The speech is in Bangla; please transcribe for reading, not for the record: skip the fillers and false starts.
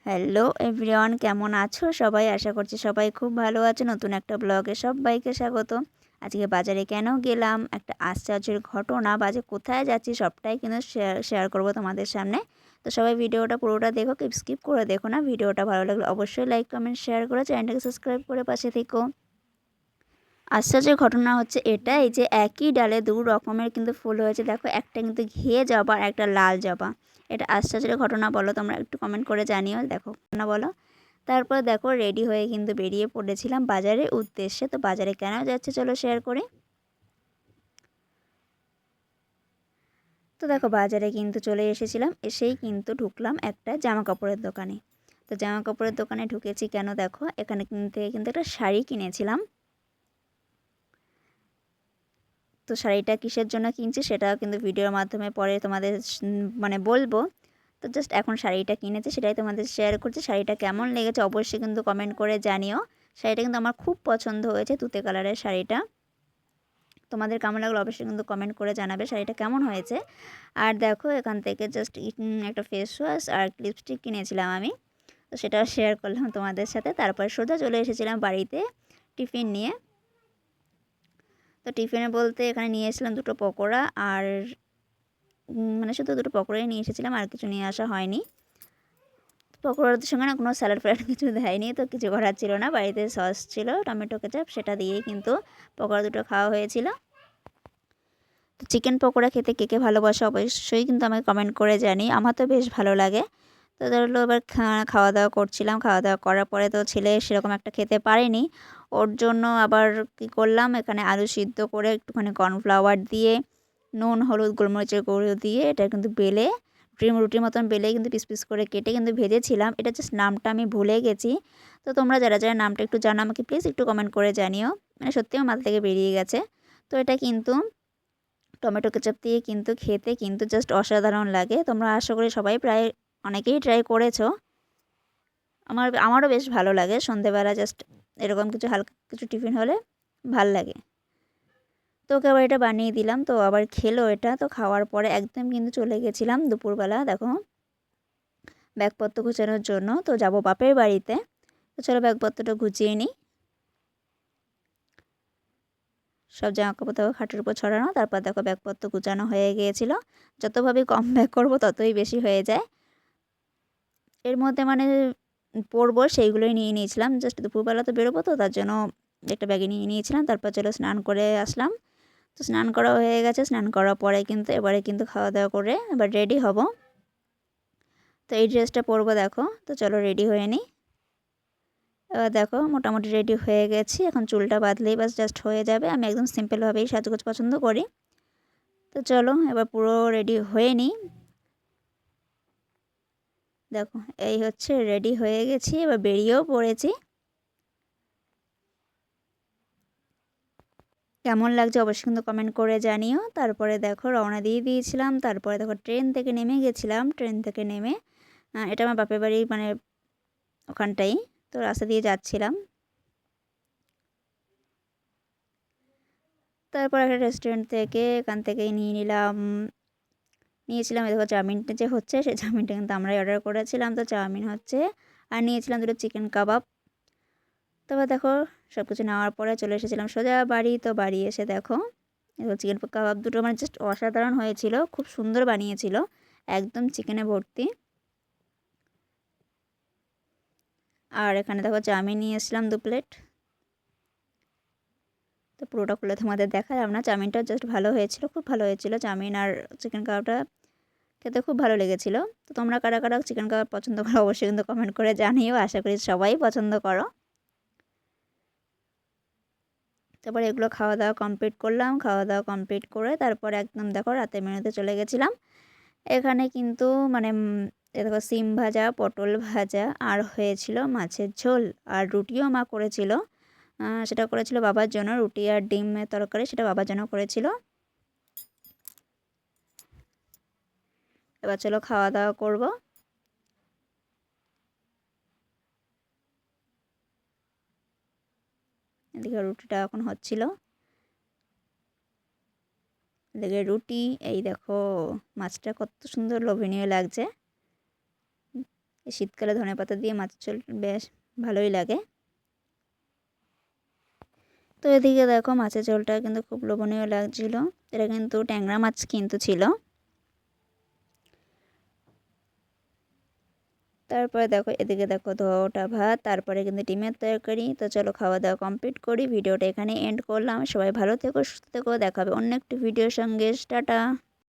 হ্যালো এভরিওয়ান, কেমন আছো সবাই? আশা করছি সবাই খুব ভালো আছে। নতুন একটা ব্লগে সবাইকে স্বাগত। আজকে বাজারে কেন গেলাম, একটা আশ্চর্যের ঘটনা, বাজে কোথায় যাচ্ছি সবটাই কিন্তু শেয়ার করব তোমাদের সামনে। তো সবাই ভিডিওটা পুরোটা দেখো, স্কিপ করে দেখো না। ভিডিওটা ভালো লাগলে অবশ্যই লাইক কমেন্ট শেয়ার করে চ্যানেলটাকে সাবস্ক্রাইব করে পাশে থেকো। আশ্চর্যের ঘটনা হচ্ছে এটাই যে একই ডালে দু রকমের কিন্তু ফুল হয়েছে। দেখো, একটা কিন্তু ঘিয়ে জবা আর একটা লাল জবা। এটা আশ্চর্যের ঘটনা বলো তোমরা, একটু কমেন্ট করে জানিও। দেখো না বলো। তারপর দেখো রেডি হয়ে কিন্তু বেরিয়ে পড়েছিলাম বাজারের উদ্দেশ্যে। তো বাজারে কেন যাচ্ছে চলো শেয়ার করি। তো দেখো বাজারে কিন্তু চলে এসেছিলাম, এসেই কিন্তু ঢুকলাম একটা জামা কাপড়ের দোকানে। তো জামা কাপড়ের দোকানে ঢুকেছি কেন, দেখো এখানে থেকে কিন্তু একটা শাড়ি কিনেছিলাম। তো শাড়িটা কিসের জন্য কিনছি সেটা কিন্তু ভিডিওর মাধ্যমে পরে তোমাদের মানে বলবো। তো জাস্ট এখন শাড়িটা কিনেছি, সেটাই তোমাদের শেয়ার করছি। শাড়িটা কেমন লেগেছে অবশ্যই কিন্তু কমেন্ট করে জানিও। শাড়িটা কিন্তু আমার খুব পছন্দ হয়েছে, তুতে কালারের শাড়িটা। তোমাদের কেমন লাগলো অবশ্যই কিন্তু কমেন্ট করে জানাবে শাড়িটা কেমন হয়েছে। আর দেখো এখান থেকে জাস্ট একটা ফেস ওয়াশ আর লিপস্টিক কিনেছিলাম আমি। তো সেটাও শেয়ার করলাম তোমাদের সাথে। তারপর সোজা চলে এসেছিলাম বাড়িতে টিফিন নিয়ে। তো টিফিনে বলতে এখানে নিয়ে এসেছিলাম দুটো পকোড়া আর মানে শুধু দুটো পকোড়াই নিয়ে এসেছিলাম, আর কিছু নিয়ে আসা হয়নি। পকোড়ার সঙ্গে না কোনো স্যালাড ফ্যালাড কিছু দেয়নি, তো কিছু করার ছিল না। বাড়িতে সস ছিল টমেটো কেচাপ, সেটা দিয়েই কিন্তু পকোড়া দুটো খাওয়া হয়েছিল। তো চিকেন পকোড়া খেতে কে কে ভালোবাসে অবশ্যই কিন্তু আমাকে কমেন্ট করে জানি। আমার তো বেশ ভালো লাগে। তো ধরো এবার খাওয়া দাওয়া করছিলাম। খাওয়া দাওয়া করার পরে তো ছেলে সেরকম একটা খেতে পারেনি। ওর জন্য আবার কী করলাম, এখানে আলু সিদ্ধ করে একটুখানি কর্নফ্লাওয়ার দিয়ে নুন হলুদ গোলমরিচের গুঁড়ো দিয়ে এটা কিন্তু বেলে রুটির মতন বেলে কিন্তু পিস পিস করে কেটে কিন্তু ভেজেছিলাম। এটা জাস্ট নামটা আমি ভুলে গেছি। তো তোমরা যারা যারা নামটা একটু জানো আমাকে প্লিজ একটু কমেন্ট করে জানিও। মানে সত্যি আমার মাথা থেকে বেরিয়ে গেছে। তো এটা কিন্তু টমেটো কেচাপ দিয়ে কিন্তু খেতে কিন্তু জাস্ট অসাধারণ লাগে। তোমরা আশা করি সবাই প্রায় অনেকেই ট্রাই করেছো। আমারও বেশ ভালো লাগে সন্ধেবেলা জাস্ট এরকম কিছু হালকা কিছু টিফিন হলে ভাল লাগে। তো ওকে আবার এটা বানিয়ে দিলাম, তো আবার খেলো এটা। তো খাওয়ার পরে একদম কিন্তু চলে গেছিলাম দুপুরবেলা দেখো ব্যাগপত্র গুছানোর জন্য। তো যাব বাপের বাড়িতে। তো চলো ব্যাগপত্রটা গুছিয়ে নিই। সব জামাকাপড় দেখো খাটের উপর ছড়ানো। তারপর দেখো ব্যাগপত্র গুছানো হয়ে গিয়েছিল। যতভাবে কম ব্যাগ করব ততই বেশি হয়ে যায়। এর মধ্যে মানে পরবো সেইগুলোই নিয়ে নিয়েছিলাম। জাস্ট দুপুরবেলা তো বেরোবো, তো তার জন্য একটা ব্যাগে নিয়ে নিয়েছিলাম। তারপর চলো স্নান করে আসলাম। তো স্নান করা হয়ে গেছে। স্নান করার পরে কিন্তু এবারে কিন্তু খাওয়া দাওয়া করে এবার রেডি হব। তো এই ড্রেসটা পরবো দেখো। তো চলো রেডি হয়ে নিই। এবার দেখো মোটামুটি রেডি হয়ে গেছি। এখন চুলটা বাঁধলেই বাস জাস্ট হয়ে যাবে। আমি একদম সিম্পলভাবেই সাজগোজ পছন্দ করি। তো চলো এবার পুরো রেডি হয়ে নিই। দেখো এই হচ্ছে রেডি হয়ে গেছি, এবার বেরিয়েও পড়েছি। কেমন লাগছে অবশ্যই কিন্তু কমেন্ট করে জানিও। তারপরে দেখো রওনা দিয়ে দিয়েছিলাম। তারপরে দেখো ট্রেন থেকে নেমে গেছিলাম। ট্রেন থেকে নেমে এটা আমার বাপের বাড়ি মানে ওখানটাই। তো রাস্তা দিয়ে যাচ্ছিলাম। তারপর একটা রেস্টুরেন্ট থেকে এখান থেকেই নিয়েছিলাম দেখো চাউমিনটা যে হচ্ছে সেই চাউমিনটা কিন্তু আমরাই অর্ডার করেছিলাম। তো চাউমিন হচ্ছে আর নিয়েছিলাম দুটো চিকেন কাবাব। তারপর দেখো সব কিছু নেওয়ার পরে চলে এসেছিলাম সোজা বাড়ি। তো বাড়ি এসে দেখো চিকেন কাবাব দুটো মানে জাস্ট অসাধারণ হয়েছিল, খুব সুন্দর বানিয়েছিল, একদম চিকেনে ভর্তি। আর এখানে দেখো চাউমিন নিয়ে এসেছিলাম 2 প্লেট। তো পুরোটা খুলে তোমাদের দেখালাম না। চাউমিনটা জাস্ট ভালো হয়েছিল, খুব ভালো হয়েছিল চাউমিন আর চিকেন কাবাবটা খেতে খুব ভালো লেগেছিলো। তো তোমরা কারা কারা চিকেন কাবাব পছন্দ করো অবশ্যই কিন্তু কমেন্ট করে জানিও। আশা করি সবাই পছন্দ করো। তারপরে এগুলো খাওয়া দাওয়া কমপ্লিট করলাম। খাওয়া দাওয়া কমপ্লিট করে তারপর একদম দেখো রাতের মেনুতে চলে গেছিলাম। এখানে কিন্তু মানে এ দেখো সিম ভাজা, পটল ভাজা আর হয়েছিল মাছের ঝোল আর রুটিও মা করেছিল। সেটা করেছিল বাবার জন্য, রুটি আর ডিমের তরকারি সেটা বাবার জন্য করেছিল। এবার চলো খাওয়া দাওয়া করব। এদিকে রুটিটা এখন হচ্ছিল। এদিকে রুটি, এই দেখো মাছটা কত সুন্দর লোভনীয় লাগছে। এই শীতকালে ধনেপাতা দিয়ে মাছের ঝোল বেশ ভালোই লাগে। তো এদিকে দেখো মাছের ঝোলটা কিন্তু খুব লোভনীয় লাগছিল। এটা কিন্তু ট্যাংরা মাছ কিন্তু ছিল। তারপরে দেখো এদিকে দেখো ধোয়া ওঠা ভাত, তারপরে কিন্তু ডিমের তরকারি। তো চলো খাওয়া দাওয়া কমপ্লিট করি, ভিডিওটা এখানে এন্ড করলাম। সবাই ভালো থেকো, সুস্থ থেকো, দেখা হবে অন্য একটি ভিডিওর সঙ্গে। টাটা।